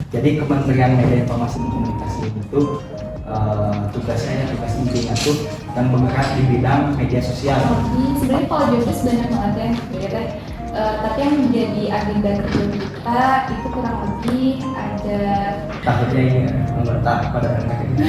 Jadi Kementerian Media Informasi dan Komunikasi itu tugas intinya tuh yang bergerak di bidang media sosial. Sebenarnya kalau jobdesk banyak banget ya, gitu ya kan. Tapi yang menjadi agenda kerja kita itu kurang lebih ada. Takutnya ini anggota pada anak ini.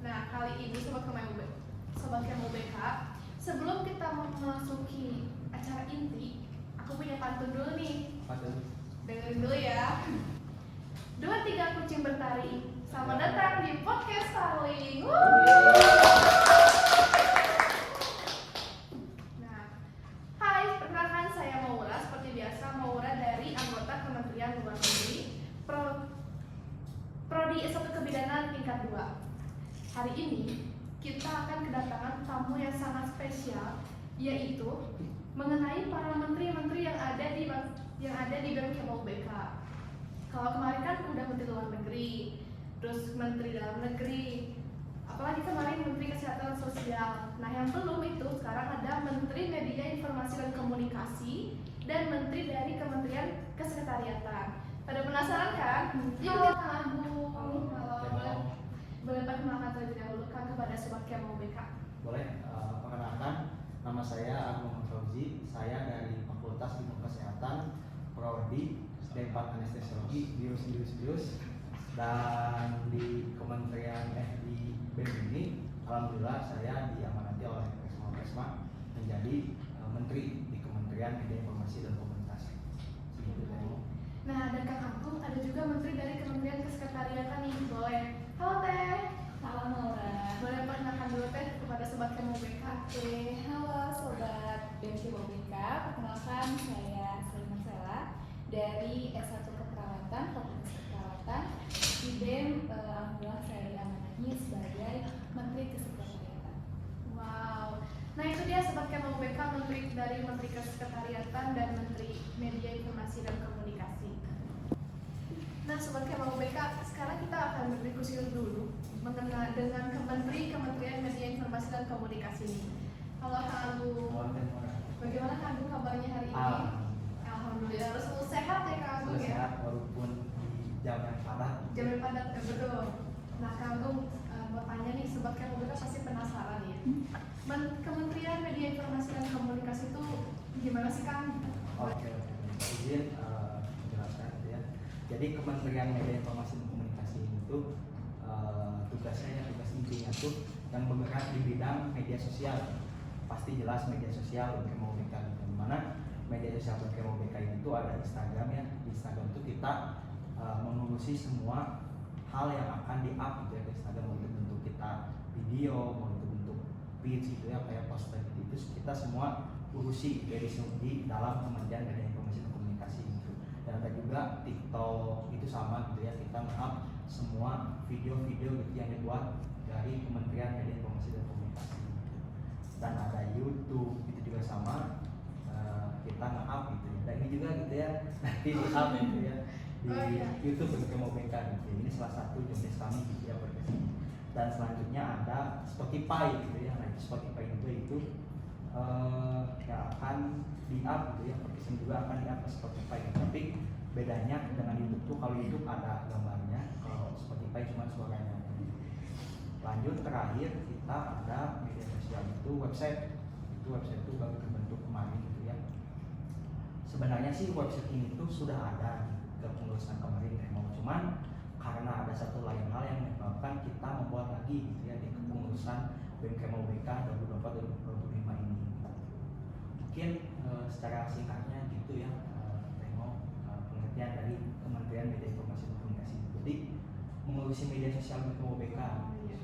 Nah, kali ini Sobat Kemo BK, sebelum kita memasuki acara inti, aku punya pantun dulu nih. Dengerin dulu ya. 2-3 kucing bertaring. Selamat datang di podcast Starling. Nah, hai, perkenalkan saya Maura. Seperti biasa, Maura dari anggota Kementerian Luar Negeri, Prodi S1 Kebidanan tingkat 2. Hari ini kita akan kedatangan tamu yang sangat spesial, yaitu mengenai para menteri-menteri yang ada di BEM Kemo BK. Kalau kemarin kan udah menteri luar negeri, terus menteri dalam negeri, apalagi kemarin menteri kesehatan sosial. Nah, yang belum itu sekarang ada menteri media informasi dan komunikasi dan menteri dari Kementerian Kesekretariatan. Pada penasaran kan? Yuk kita Agung. Boleh perkenalkan terlebih dahulu kan kepada Sobat Kemo BK? Boleh, perkenalkan, nama saya Agung Fauzi. Saya dari Fakultas Ilmu Kesehatan, Prodi D4 Anestesiologi, Bius. Dan di Kementerian di BEM ini, alhamdulillah saya diamanati oleh Presma menjadi menteri di Kementerian Media Informasi dan Komunikasi. Nah, dan Kang Agung ada juga menteri dari Kementerian Kesekretariatan nih. Boleh. Halo Teh. Salam Maura. Boleh perkenalkan dulu Teh kepada Sobat Kemo BK. Oke, halo Sobat BEM Kemo BK. Perkenalkan saya Sri Marcella dari S1 Keperawatan, Fakultas Keperawatan. Di BEM, alhamdulillah saya diamanahi sebagai Menteri Kesekretariatan. Wow. Nah, itu dia Sobat Kemo BK, Menteri Kesekretariatan dan Menteri Media Informasi dan Komunikasi. Nah, Sobat Kemo BK, sekarang kita akan berdiskusi dulu mengenai dengan Kementerian Media Informasi dan Komunikasi ini. Halo Kang Agung. Bagaimana Kang Agung kabarnya hari ini? Alhamdulillah. Harus selalu sehat ya Kang Agung ya? Sehat walaupun di jam yang padat. Jam yang padat, betul. Nah, Kang Agung mau tanya nih, Sobat Kemo BK pasti penasaran ya. Kementerian Media Informasi dan Komunikasi itu gimana sih Kang? Oke. Izin menjelaskan gitu ya. Jadi Kementerian Media Informasi dan Komunikasi itu tugas intinya tuh yang bergerak di bidang media sosial. Pasti jelas media sosial Kemo BK, di mana media sosial Kemo BK itu ada Instagram ya. Di Instagram itu kita mengurusi semua hal yang akan di-up gitu ya ke Instagram, mau itu bentuk kita video, mau itu bentuk feeds gitu ya, kayak poster gitu. Itu kita semua urusi dari di dalam Kementerian Media Informasi dan Komunikasi gitu. Dan ada juga TikTok itu sama gitu ya, kita nge-up semua video-video gitu yang dibuat dari Kementerian Media Informasi dan Komunikasi gitu. Dan ada YouTube itu juga sama, kita nge-up gitu ya. Dan ini juga gitu ya, nanti di-up gitu ya di YouTube untuk Kemo BK gitu. Ini salah satu jobdesk kami gitu ya podcast ini. Dan selanjutnya ada Spotify gitu ya. Nah, Spotify itu yang akan di-up gitu ya, podcast ini juga akan di-up ke Spotify gitu. Tapi bedanya dengan YouTube tuh, kalau YouTube ada gambarnya, kalau Spotify cuma suaranya. Lanjut terakhir kita ada media sosial itu website. Itu website itu baru terbentuk kemarin gitu ya. Sebenarnya sih website ini tuh sudah ada di kepengurusan kemarin ya, cuman karena ada satu lain hal yang menyebabkan kita membuat lagi gitu ya di kepengurusan BEM Kemo BK 2024-2025 ini. Mungkin secara singkatnya gitu ya, pengertian dari Kementerian Media Informasi Komisi Media Sosial BEM UBK. Oh, iya.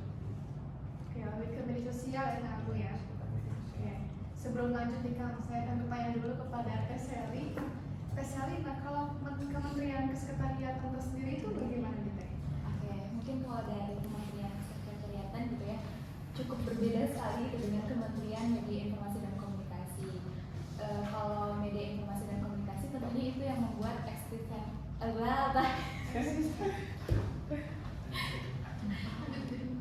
Oke, lebih ke media sosial ya Kang Agung ya. Seputar media sosial. Oke, sebelum lanjut nih Kang, saya akan bertanya dulu kepada Teh Sally. Teh Sally, nah kalau Kementerian Kesekretariatan tersendiri itu bagaimana nih Teh? Oke, mungkin kalau dari Kementerian Sekretariatan gitu ya, cukup berbeda sekali dengan Kementerian Media Informasi dan Komunikasi. Kalau Media Informasi dan Komunikasi tentunya itu yang membuat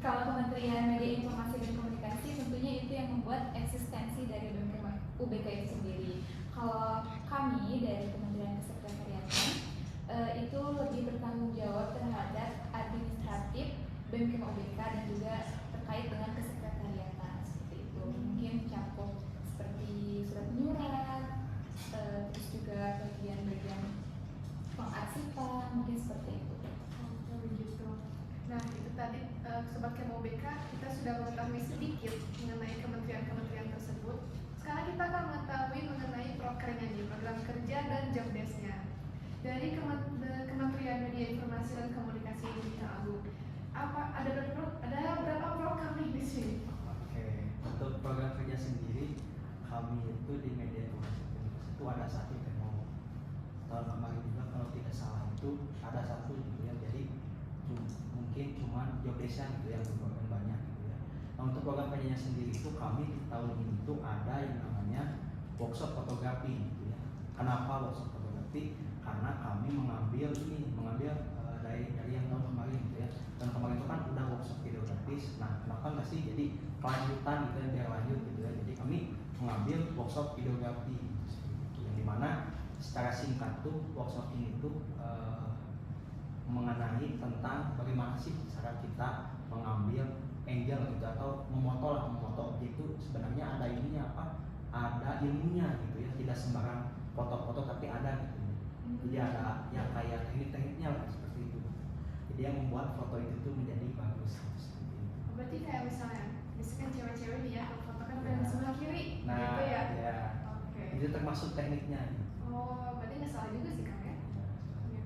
kalau Kementerian Media Informasi dan Komunikasi tentunya itu yang membuat eksistensi dari BEM UBK itu sendiri. Kalau kami dari Kementerian Kesekretariatan itu lebih bertanggung jawab terhadap administratif BEM UBK dan juga terkait dengan kesekretariatan seperti itu. Mungkin cakup seperti surat menyurat, terus juga bagian-bagian pengarsipan, mungkin seperti itu. Oh, begitu. Nah, itu tadi Sobat Kemo BK kita sudah mengetahui sedikit mengenai kementerian-kementerian tersebut. Sekarang kita akan mengetahui mengenai prokernya nih, program kerja dan job desk-nya. Dari Kementerian Media Informasi dan Komunikasi ini Kang Agung, ada berapa program nih di sini? Oke, untuk program kerja sendiri kami itu di Media Informasi itu ada satu demo tahun kemarin juga kalau tidak salah itu ada satu gitu ya, jadi mungkin cuma job desk gitu yang berprogram banyak gitu ya. Nah, untuk program kerjanya sendiri itu kami di tahun ini itu ada yang namanya workshop fotografi gitu ya. Kenapa workshop fotografi? Karena kami mengambil dari yang tahun kemarin gitu ya. Tahun kemarin itu kan udah workshop videografis. Nah, kenapa nggak sih jadi kelanjutan gitu ya, biar lanjut gitu ya. Jadi kami mengambil workshop videografi gitu, yang dimana secara singkat tuh workshop ini tuh mengenai tentang bagaimana sih cara kita mengambil angle gitu atau memoto objek itu sebenarnya ada ininya apa, ada ilmunya gitu ya, tidak sembarang foto-foto tapi ada gitu. Jadi ada yang kayak teknik-tekniknya lah seperti itu. Jadi yang membuat foto itu tuh menjadi bagus seperti itu. Berarti kayak misalnya cewek-cewek nih ya, foto kan dari sebelah kiri Nah, gitu ya? ya. Oke. Itu termasuk tekniknya. Oh, berarti nggak salah juga sih Kang ya? Iya.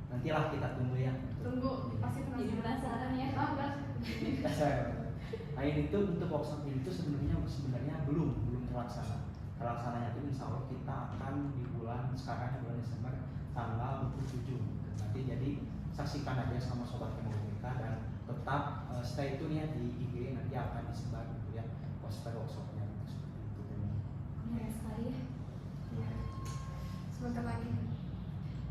Nantilah kita tunggu ya. Tunggu, pasti Jadi penasaran ya. Oh, enggak. Nah, ini tuh untuk workshop ini tuh sebenarnya belum terlaksana. Terlaksananya itu insya Allah kita akan di bulan Desember tanggal 27. Nanti jadi saksikan aja sama sobat Kemobilika dan tetap stay tune ya di IG, nanti akan disebar gitu ya poster workshopnya gitu, seperti itu. Menarik sekali ya. Ya. Sebentar lagi.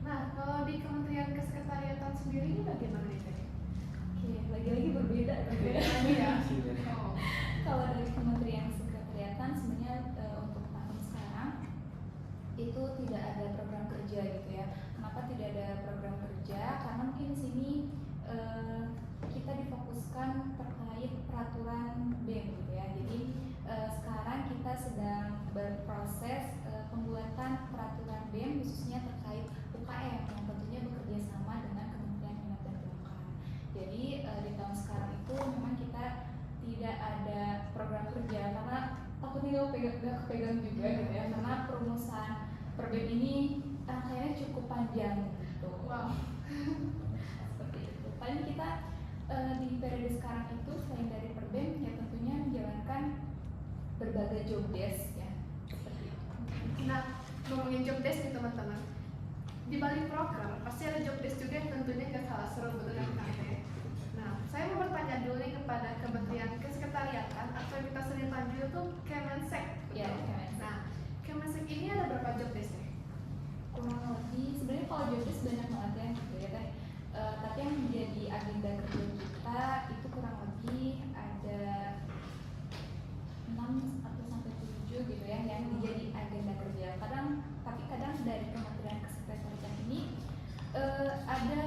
Nah, kalau di Kementerian Kesekretariatan sendiri ini bagaimana nih Teh? Oke, lagi-lagi berbeda. Lagi ya? Hasilnya. Oh. Kalau dari Kementerian Sekretariatan sebenarnya untuk tahun sekarang itu tidak ada program kerja gitu ya. Kenapa tidak ada program kerja? Karena mungkin di sini kita difokuskan terkait peraturan BEM gitu ya. Jadi sekarang kita sedang berproses pembuatan peraturan BEM khususnya terkait UKM yang tentunya bekerja sama dengan Kementerian Minat dan Bakat. Jadi di tahun sekarang itu memang kita tidak ada program kerja karena takutnya gak kepegang juga gitu ya, karena perumusan per BEM ini rangkaiannya cukup panjang gitu. Wow. Seperti itu. Paling kita di periode sekarang itu selain dari per BEM ya tentunya menjalankan berbagai job desk ya. Seperti itu. Nah, ngomongin job desk nih teman-teman. Di balik program pasti ada job desk juga yang tentunya gak kalah seru, betul kan Kang Teh? Nah, saya mau bertanya dulu nih kepada Kementerian Kesekretariatan atau yang kita sering panggil itu Kemensek. Ya, betul? Kemensek. Nah, Kemensek ini ada berapa job desk nih? Kurang lebih sebenarnya kalau job desk banyak banget ya gitu ya Teh. Tapi yang menjadi agenda kerja kita itu kurang lebih ada 6 atau sampai 7 gitu ya yang menjadi agenda kerja. Tapi kadang dari Kementerian Kesekretariatan ini ada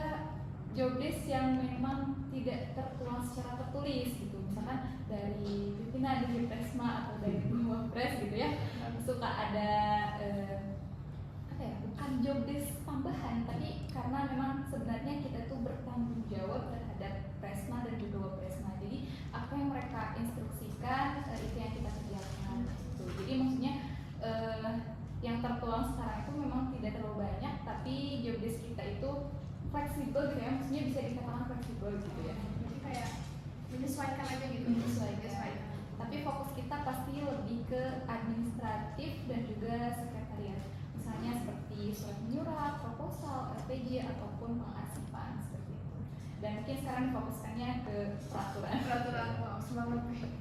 job desk yang memang tidak tertuang secara tertulis gitu. Misalkan dari pimpinan dari Presma atau dari Wapres gitu ya. Suka ada bukan job desk tambahan, tapi karena memang sebenarnya kita tuh bertanggung jawab terhadap Presma dan juga Wapresma. Jadi apa yang mereka instruksikan itu yang kita kerjakan gitu. Jadi maksudnya yang tertuang sekarang itu memang tidak terlalu banyak, tapi job desk kita itu fleksibel ya, maksudnya bisa dikatakan fleksibel gitu ya. Jadi kayak menyesuaikan aja gitu. Menyesuaikan. Tapi fokus kita pasti lebih ke administratif dan juga sekretariat. Misalnya seperti surat menyurat, proposal, RPG ataupun pengarsipan seperti itu. Dan mungkin sekarang fokuskannya ke peraturan. Peraturan, wow, semangat nih.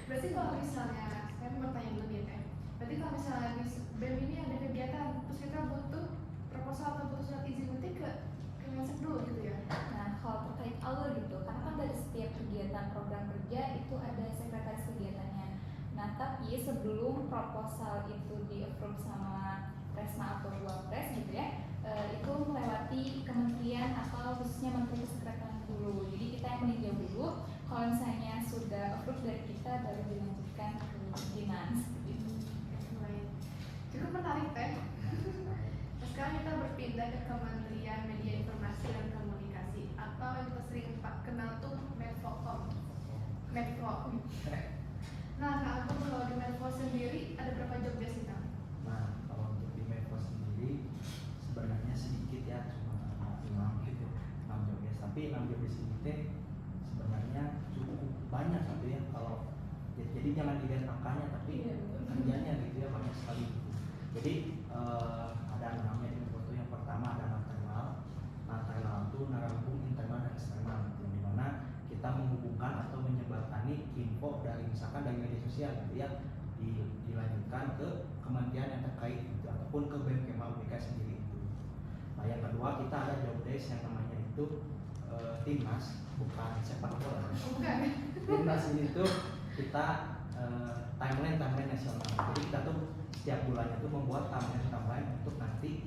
Berarti kalau misalnya, saya mau tanya dulu nih Teh. Berarti kalau misalnya di BEM ini ada kegiatan, terus kita butuh proposal atau butuh surat izin nanti ke Kemensek dulu gitu ya? Nah, kalau terkait alur gitu, karena kan dari setiap kegiatan program kerja itu ada sekretaris kegiatannya. Nah, tapi sebelum proposal itu di-approve sama Resma atau Wapres gitu ya, itu melewati kementerian atau khususnya Menteri Kesekretariatan dulu. Jadi kita yang meninjau dulu. Kalau misalnya sudah approve dari kita, baru dilanjutkan ke dinas. Gitu. Baik. Cukup menarik Teh. Nah, sekarang kita berpindah ke Kementerian Media Informasi dan Komunikasi atau yang kita sering Pak kenal tuh Menfocom. Menfo. Nah, Kak Agung, kalau di Menfo sendiri ada berapa job desk nih Kak? Nah, kalau untuk di Menfo sendiri sebenarnya sedikit ya, cuma 6 gitu, 6 job desk. Tapi 6 job desk ini teh sebenarnya cukup banyak gitu ya. Kalau jadi jangan dilihat angkanya, tapi Iya, betul. kerjanya gitu ya banyak sekali gitu. Jadi ada namanya di Menfo itu yang pertama ada naternal. Naternal itu narambung internal dan eksternal gitu, di mana kita menghubungkan atau menyebarkani info dari misalkan dari media sosial gitu ya, dilanjutkan ke kementerian yang terkait gitu, ataupun ke BEM Kema UBK sendiri itu. Nah, yang kedua kita ada job desk yang namanya itu timnas, bukan sepak bola. Bukan. Timnas ini tuh kita timeline nasional. Jadi kita tuh setiap bulannya tuh membuat timeline untuk nanti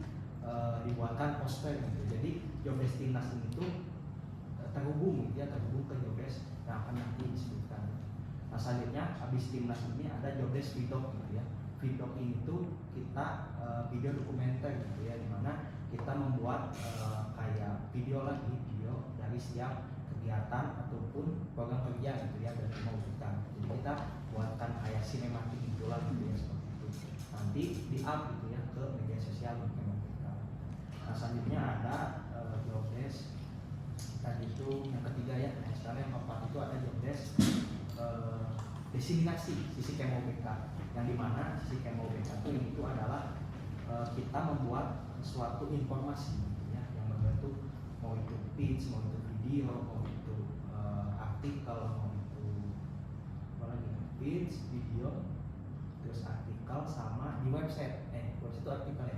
dibuatkan poster gitu. Jadi job desk timnas ini tuh terhubung gitu ya, terhubung ke job desk yang akan nanti disebutkan. Nah, selanjutnya habis timnas ini ada job desk Vidok gitu ya. Vidok ini tuh kita video dokumenter gitu ya, dimana kita membuat kayak video dari setiap kegiatan ataupun program kerja gitu ya, dan mewujudkan. Jadi kita buatkan kayak sinematik gitu lah gitu ya, seperti itu. Nanti di up gitu ya ke media sosial gitu. Nah, selanjutnya ada job desk tadi itu yang ketiga ya. Nah, sekarang yang keempat itu ada job desk diseminasi sisi Kema UBK, yang dimana sisi Kema UBK itu adalah kita membuat suatu informasi gitu ya, yang berbentuk mau itu pitch, mau itu video, mau itu artikel, mau itu apa lagi, pitch, video, terus artikel sama di website. Website itu artikel ya.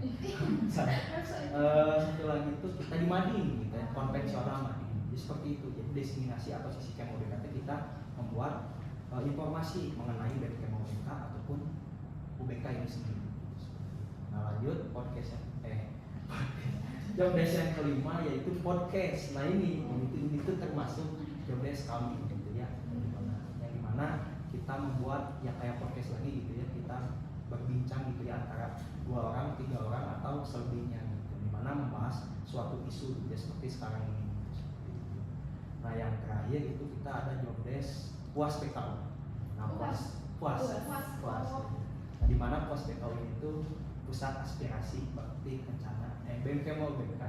Satu lagi itu kita di mading gitu ya, konvensional mading. Jadi seperti itu. Jadi diseminasi atau sisi Kema UBK kita membuat informasi mengenai BEM Kema UBK ataupun UBK ini sendiri. Nah, lanjut podcast job desk yang kelima yaitu podcast. Nah, ini itu termasuk job desk kami gitu ya. Yang dimana kita membuat ya kayak podcast lagi gitu ya, kita berbincang gitu ya antara 2 orang, 3 orang atau selebihnya gitu, dimana membahas suatu isu gitu ya, seperti sekarang ini gitu, seperti itu. Nah, yang terakhir itu kita ada job desk puas PKU. Nah, puas. Nah, dimana puas PKU itu pusat aspirasi bakti kencana BEM Kema UBK,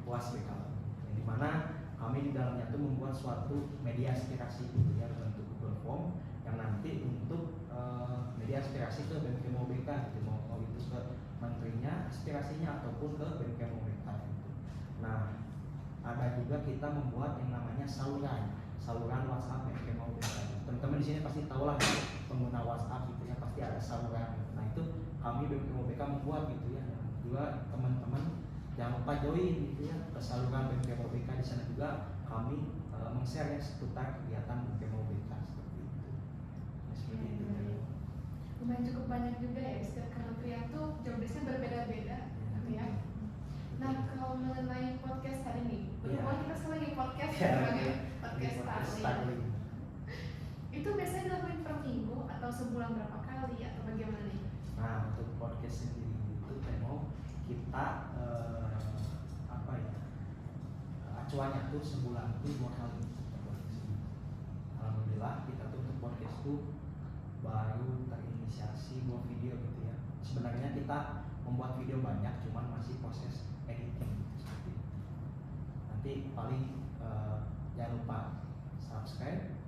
puas PKU. Yang dimana kami di dalamnya itu membuat suatu media aspirasi gitu ya, bentuk Google Form yang nanti untuk media aspirasi ke BEM Kema UBK gitu, mau itu ke menterinya aspirasinya ataupun ke BEM Kema UBK gitu. Nah, ada juga kita membuat yang namanya saluran WhatsApp BEM Kema UBK. Teman-teman di sini pasti tahu lah pengguna WhatsApp gitu ya, pasti ada saluran. Nah, itu kami BEM Kema UBK membuat gitu ya. Dan juga teman-teman jangan lupa join gitu ya ke saluran BEM Kema UBK. Di sana juga kami meng-share ya seputar kegiatan BEM Kema UBK seperti itu. Nah, seperti itu. Lumayan cukup banyak juga ya, setiap kementerian tuh job desk-nya berbeda-beda gitu ya. Nah, kalau mengenai podcast hari ini, berhubung kita sekarang lagi podcast sebagai podcast starling. Itu biasanya dilakukan per minggu atau sebulan berapa kali atau bagaimana nih? Nah, untuk podcast sendiri itu Temo kita apa ya, acuannya tuh sebulan tuh 2 kali podcast ini. Alhamdulillah kita tuh untuk podcast tuh baru terinisiasi 2 video gitu ya. Sebenarnya kita membuat video banyak, cuman masih proses editing gitu, seperti itu. Nanti nanti paling jangan lupa subscribe,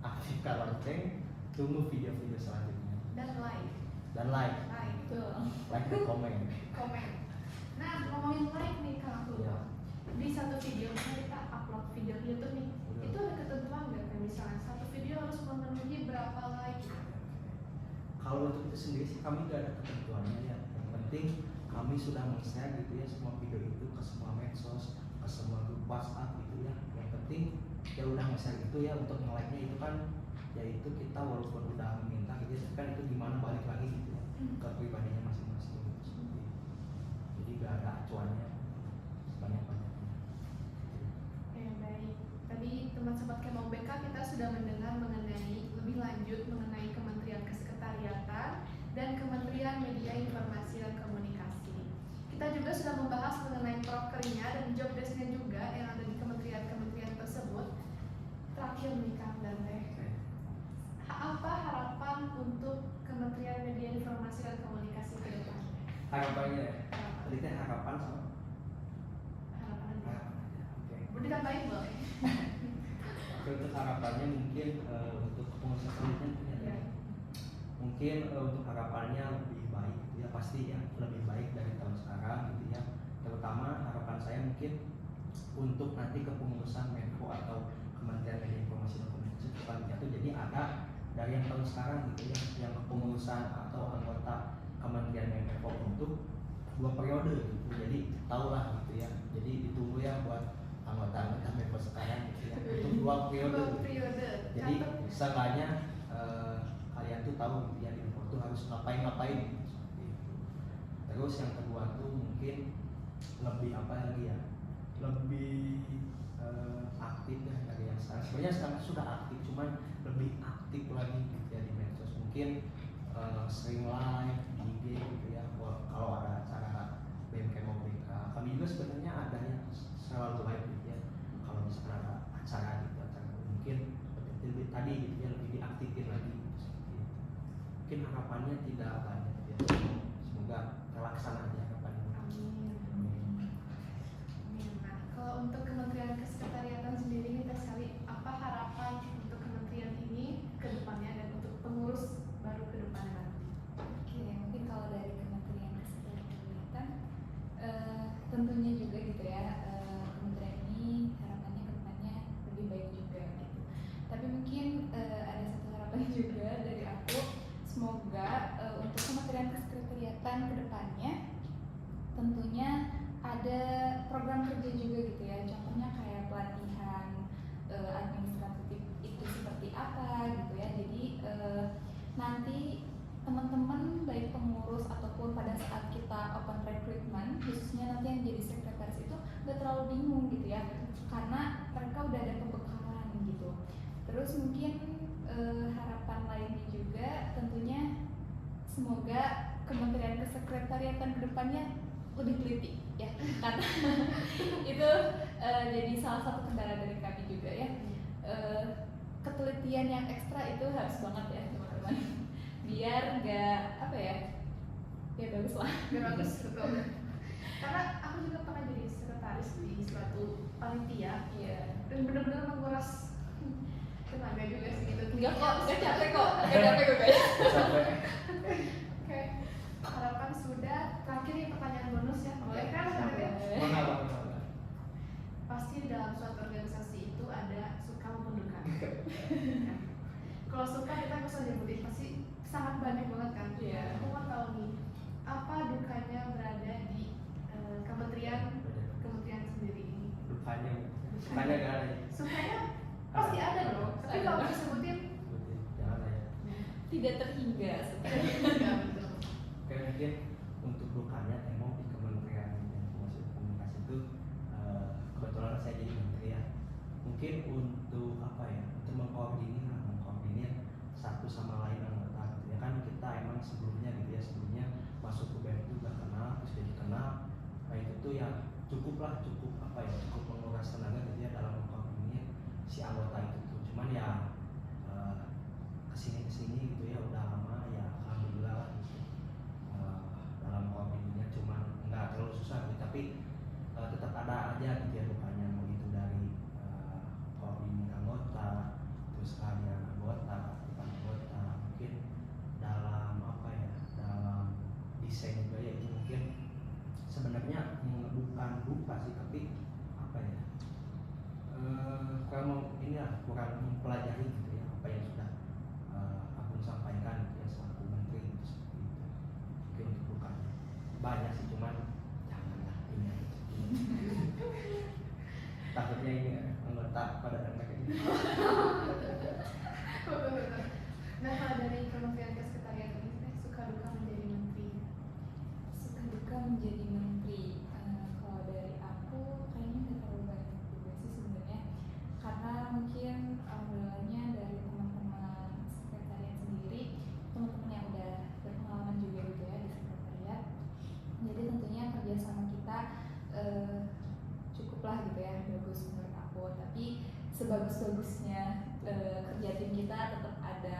aktifkan lonceng, tunggu video-video selanjutnya Dan like. dan like Betul. dan komen. Komen. Nah, ngomongin like nih Kang Abdul. Iya. Di satu video misalnya kita upload video ke YouTube nih, Udah. itu ada ketentuan nggak? Kayak misalnya satu video harus memenuhi berapa like? Kalau untuk itu sendiri sih kami nggak ada ketentuannya ya. Yang penting kami sudah men-share gitu ya semua video itu ke semua medsos, ke semua grup WhatsApp gitu ya. Yang penting ya udah nge-share itu ya, untuk nge-like-nya itu kan yaitu kita walaupun udah meminta gitu ya, tapi kan itu gimana balik lagi gitu ya ke pribadinya masing-masing gitu, seperti itu. Jadi nggak ada acuannya sebanyak-banyaknya. Baik. Tadi teman sobat Kemau BK kita sudah mendengar mengenai lebih lanjut mengenai Kementerian Kesekretariatan dan Kementerian Media Informasi dan Komunikasi. Kita juga sudah membahas mengenai prokernya dan job desk-nya juga yang ada di kementerian-kementerian tersebut. Terakhir nih Kang dan Teh, apa harapan untuk Kementerian Media Informasi dan Komunikasi ke depan? Harapannya tadi teh harapan sama Harapan aja. harapan aja. Oke. Boleh ditambahin boleh? Oke, untuk harapannya mungkin untuk kepengurusan selanjutnya Ya. mungkin untuk harapannya lebih baik gitu ya, pasti ya lebih baik dari tahun sekarang gitu ya. Terutama harapan saya mungkin untuk nanti kepengurusan Menko atau Kementerian Media Informasi dan Komunikasi selanjutnya tuh jadi ada dari yang tahun sekarang gitu ya, yang kepengurusan atau anggota Kementerian Menko untuk 2 periode gitu. Jadi tahulah gitu ya. Jadi ditunggu ya buat anggota Menko sekarang gitu ya untuk 2 periode. Dua Gitu. periode. Jadi Catat. seenggaknya kalian tuh tahu gitu ya di Menko tuh harus ngapain gitu, seperti itu. Terus yang kedua tuh mungkin lebih apa lagi ya, lebih aktif ya dari yang sekarang. Sebenarnya sekarang sudah aktif, cuman lebih aktif lagi gitu ya di medsos. Mungkin sering live di IG gitu ya. Kalau ada acara BMK mau BK, kami juga sebenarnya ada yang selalu live gitu ya. Kalau misalkan ada acara gitu, acara mungkin lebih tadi gitu ya, lebih diaktifin lagi gitu, seperti itu. Mungkin harapannya tidak banyak ya. Semoga terlaksana aja harapannya. Amin. Amin. Nah, kalau untuk Kementerian Kesekretariatan sendiri nih Teh Sally, apa harapan untuk kementerian ini ke depannya dan untuk pengurus baru ke depannya nanti? Oke, mungkin kalau dari Kementerian Kesekretariatan tentunya juga gitu ya, kementerian ini harapannya ke depannya lebih baik juga gitu. Tapi mungkin ada satu harapan juga dari aku, semoga untuk Kementerian Kesekretariatan ke depannya tentunya ada program kerja juga gitu ya. Contohnya kayak pelatihan administratif itu seperti apa gitu ya. Jadi nanti teman-teman baik pengurus ataupun pada saat kita open recruitment, khususnya nanti yang jadi sekretaris itu gak terlalu bingung gitu ya, karena mereka udah ada pembekalan gitu. Terus mungkin harapan lainnya juga tentunya semoga Kementerian Kesekretariatan kedepannya lebih teliti ya, karena itu jadi salah satu kendala dari kami juga ya. Ketelitian yang ekstra itu harus banget ya teman-teman, biar nggak apa ya, ya bagus lah. Biar bagus, betul. Karena aku juga pernah jadi sekretaris di suatu panitia Iya. dan benar-benar menguras tenaga juga sih gitu. Enggak kok, enggak capek kok, enggak capek kok guys. Sampai Oke, harapan sudah. Terakhir nih pertanyaan bonus ya, boleh kan? Boleh. mengapa? Pasti di dalam suatu organisasi itu ada suka maupun duka. Kalau suka kita nggak usah nyebutin, pasti sangat banyak banget kan. Iya. Aku mau tahu nih, apa dukanya berada di kementerian sendiri ini? Dukanya gak ada ya? Sukanya pasti ada dong, tapi kalau disebutin Jangan lah ya. Tidak terhingga sebenarnya. nggak betul. Oke, mungkin untuk dukanya emang di Kementerian Informasi dan Komunikasi itu kebetulan saya jadi menteri ya. Mungkin untuk apa ya? Untuk mengkoordinir satu sama lain anggota gitu ya, kan kita emang sebelumnya gitu ya, sebelumnya masuk ke BEM juga kenal, terus jadi kenal. Nah itu tuh ya cukup apa ya, cukup menguras tenaga gitu ya dalam mengkoordinir si anggota itu tuh. Cuman ya kesini gitu ya udah lama ya, alhamdulillah lah gitu. Dalam koordinasinya cuman nggak terlalu susah gitu, tapi tetap ada aja gitu ya dukanya begitu. ini lah kurang mempelajari gitu ya apa yang sudah Agung sampaikan gitu ya selaku menteri gitu, seperti itu. Mungkin untuk lukanya banyak sih, cuman janganlah ini aja. Takutnya ini meletak pada anak ini. Nah, kalau dari Kementerian Kesekretariatan ini teh suka duka menjadi menteri. Suka duka menjadi menteri. Kalau dari aku kayaknya nggak terlalu banyak juga sih sebenarnya, karena mungkin alhamdulillahnya dari teman-teman sekretariat sendiri, teman-teman yang udah berpengalaman juga gitu ya di sekretariat. Jadi tentunya kerjasama kita cukuplah gitu ya, bagus menurut aku. Tapi sebagus-bagusnya kerja tim kita tetap ada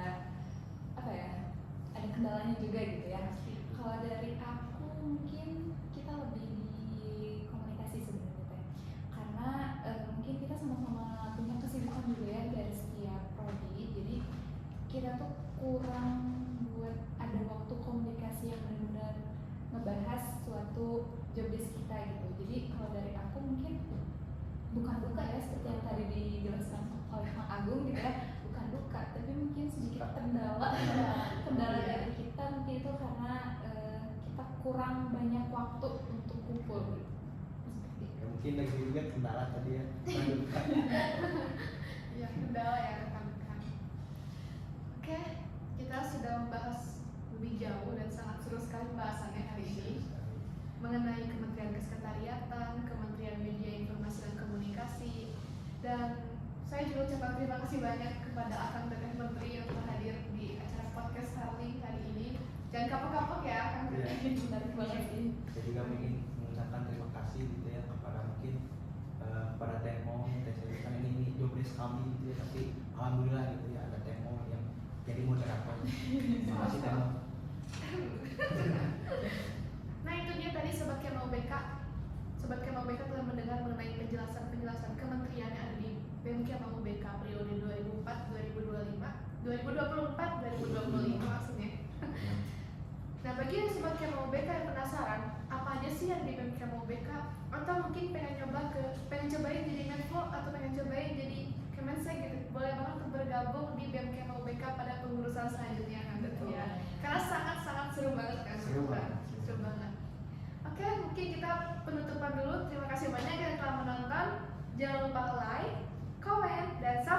apa ya, ada kendalanya juga gitu ya. Kalau dari aku mungkin kita lebih di komunikasi sebenarnya teh, karena mungkin kita sama-sama punya kesibukan juga ya dari setiap prodi, jadi kita tuh kurang buat ada waktu komunikasi yang benar-benar ngebahas suatu job desk kita gitu. Jadi kalau dari aku mungkin bukan duka ya seperti yang tadi dijelaskan oleh Kang Agung gitu ya, bukan duka, tapi mungkin sedikit kendala dari kita mungkin itu karena kita kurang banyak waktu untuk kumpul gitu. Seperti itu. Ya, mungkin lagi juga kendala tadi ya. Ya, kendala ya rekan-rekan. Oke, kita sudah membahas lebih jauh dan sangat seru sekali pembahasannya hari ini mengenai Kementerian Kesekretariatan, Kementerian Media Informasi dan Komunikasi, dan saya juga ucapkan terima kasih banyak kepada Akang Teteh Menteri yang telah hadir di acara podcast Starling hari ini. Jangan kapok-kapok ya, Akang Teteh. Terima kasih. Saya juga ingin mengucapkan terima kasih gitu ya kepada mungkin kepada Temo, kan ini job desk kami gitu ya, tapi alhamdulillah gitu ya ada Temo yang jadi moderator. Terima kasih Temo. Nah, itu dia tadi Sobat Kemau BK. Sobat Kemau BK telah mendengar mengenai penjelasan-penjelasan kementerian yang ada di BEM Kemau BK periode 2024-2025 maksudnya. Nah, bagi yang Sobat Kemau BK yang penasaran, apa aja sih yang di BEM Kemau BK? Atau mungkin pengen cobain jadi Menko atau pengen cobain jadi Kemensek gitu, boleh banget untuk bergabung di BEM Kemau BK pada pengurusan selanjutnya kan gitu ya. Karena sangat-sangat seru banget kan. Seru banget. Seru banget. Oke, mungkin kita penutupan dulu. Terima kasih banyak yang telah menonton. Jangan lupa like, komen, dan subscribe